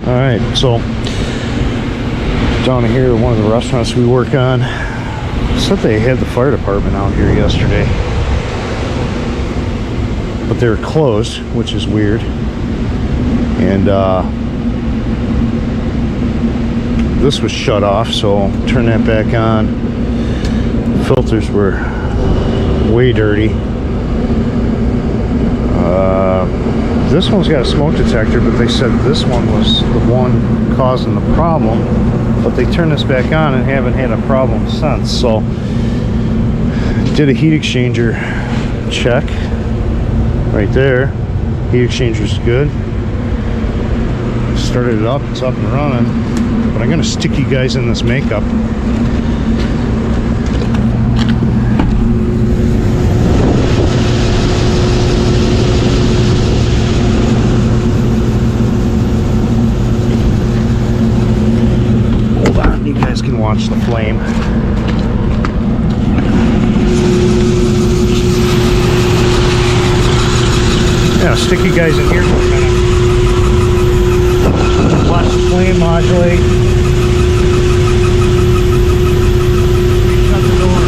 Alright, so down here at one of the restaurants we work on, said they had the fire department out here yesterday, but they were closed, which is weird. And this was shut off, so turn that back on. Filters were way dirty. This one's got a smoke detector, but they said this one was the one causing the problem, but they turned this back on and haven't had a problem since. So did a heat exchanger check right there. Heat exchanger's good. Started it up, it's up and running. But I'm gonna stick you guys in this makeup. Watch the flame. Yeah, stick you guys in here for a minute. Watch the flame modulate. Shut the door.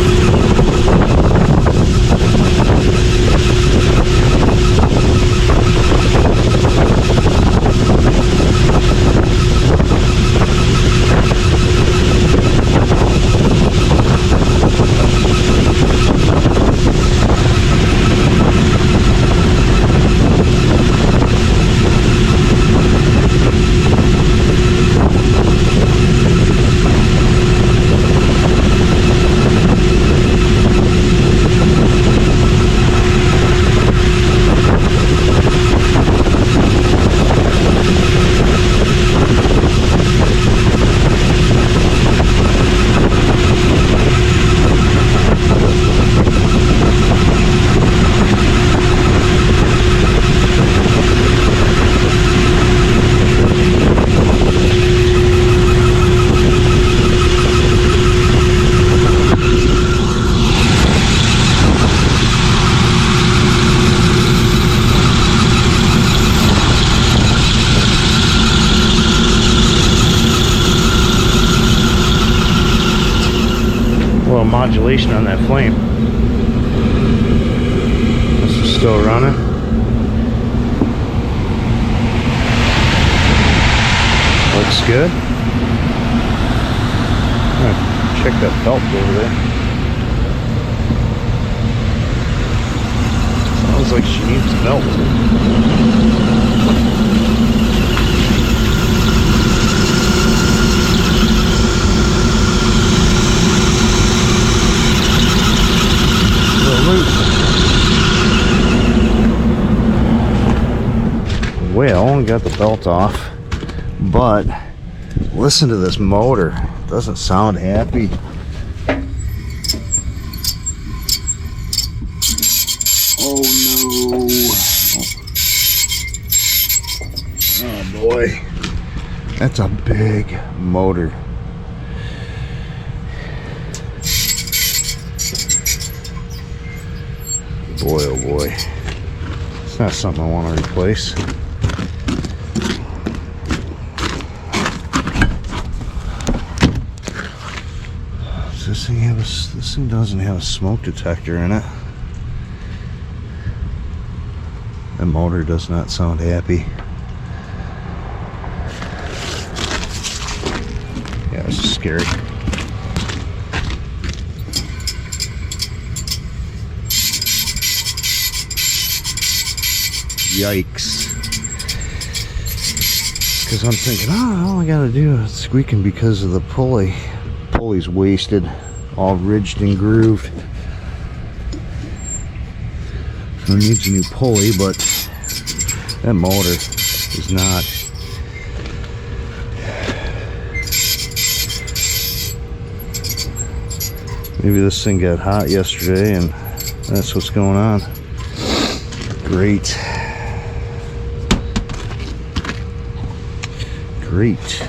Modulation on that flame. This is still running. Looks good. Check that belt over there. Sounds like she needs a belt. Well, we got the belt off, but listen to this motor. It doesn't sound happy. Oh no. Oh boy. That's a big motor. Boy, oh boy. It's not something I want to replace. This thing doesn't have a smoke detector in it. The motor does not sound happy. Yeah, this is scary. Yikes. Because I'm thinking, oh, all I gotta do is squeaking because of the pulley. Pulley's wasted, all ridged and grooved. So it needs a new pulley, but that motor is not. Maybe this thing got hot yesterday and that's what's going on. Great. Great.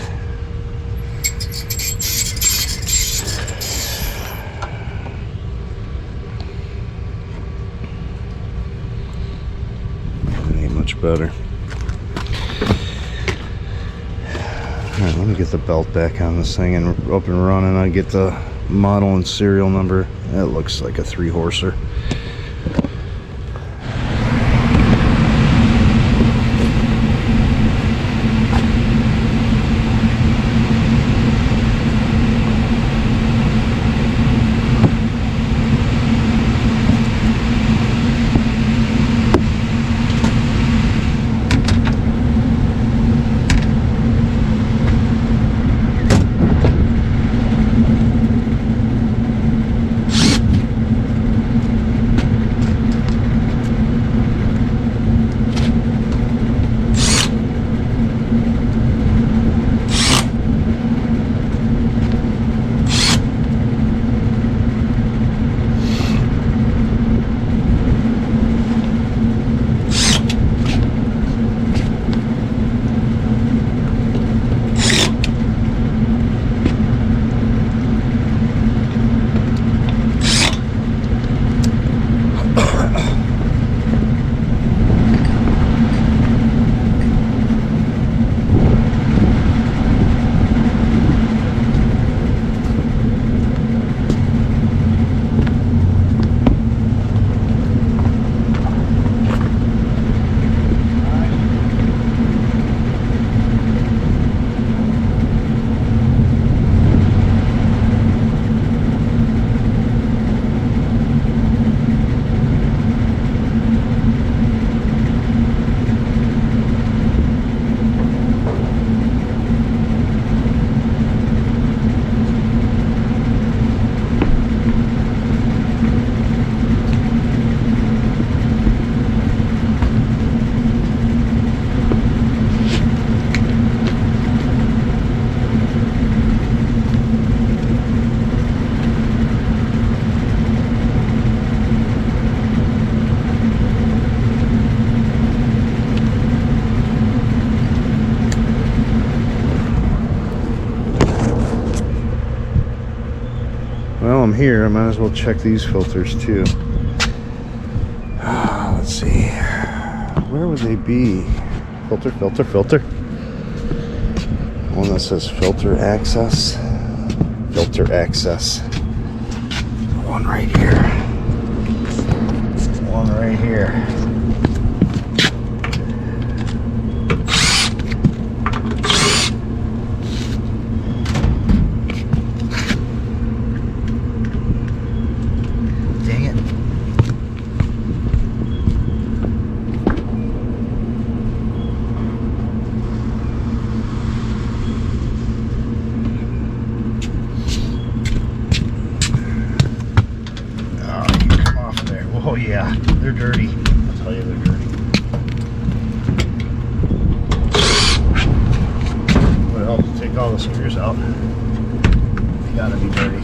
Better. Alright, let me get the belt back on this thing and up and running. I get the model and serial number. That looks like a 3-horser. Well, I'm here. I might as well check these filters too. Let's see. Where would they be? Filter, filter, filter. One that says filter access. Filter access. One right here. One right here. Oh yeah, they're dirty. I'll tell you they're dirty. Would help to take all the screws out. They gotta be dirty.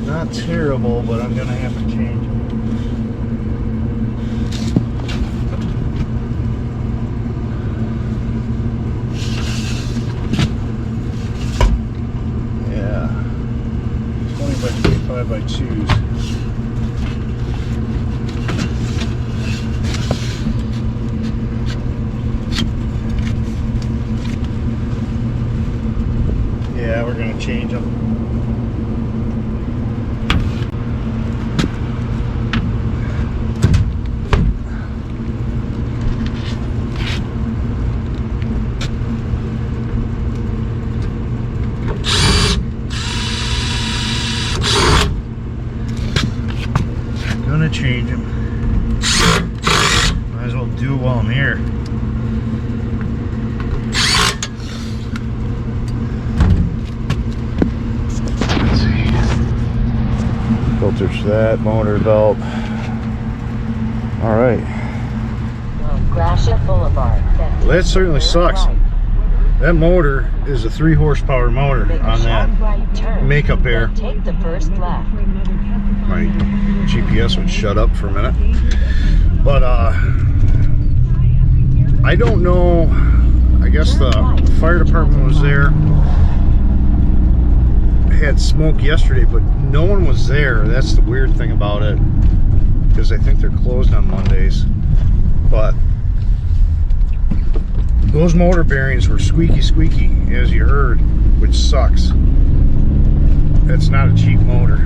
Not terrible, but I'm gonna have to change them. By 2s. Yeah, we're going to change them. Change them. Might as well do it while I'm here. Let's see. Filters for that, motor belt. All right. Well, that certainly sucks. That motor is a 3-horsepower motor on that makeup air. Take the first left. My GPS would shut up for a minute, but I don't know. I guess the fire department was there, had smoke yesterday, but no one was there. That's the weird thing about it, because I think they're closed on Mondays. But those motor bearings were squeaky, as you heard, which sucks. That's not a cheap motor.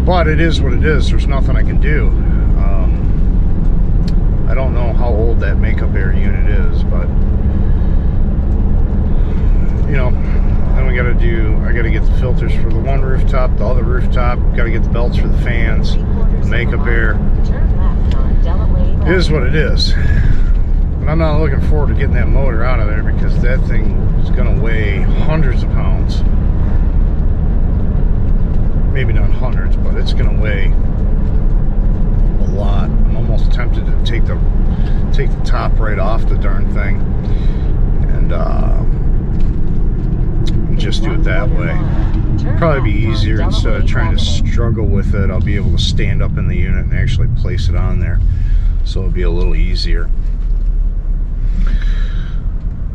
But it is what it is. There's nothing I can do. I don't know how old that makeup air unit is, but you know, then we gotta I gotta get the filters for the one rooftop, the other rooftop, gotta get the belts for the fans, the makeup air. It is what it is. But I'm not looking forward to getting that motor out of there, because that thing is gonna weigh hundreds of pounds. Maybe not hundreds, but it's gonna weigh a lot. I'm almost tempted to take the top right off the darn thing and just do it that way. Probably be easier. Instead of trying to struggle with it, I'll be able to stand up in the unit and actually place it on there, so it'll be a little easier.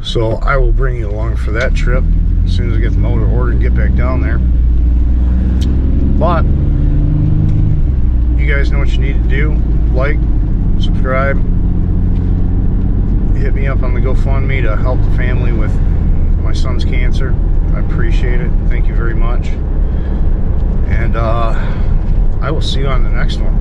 So I will bring you along for that trip as soon as I get the motor ordered and get back down there. But you guys know what you need to do. Like, subscribe, hit me up on the GoFundMe to help the family with my son's cancer. I appreciate it. Thank you very much. And I will see you on the next one.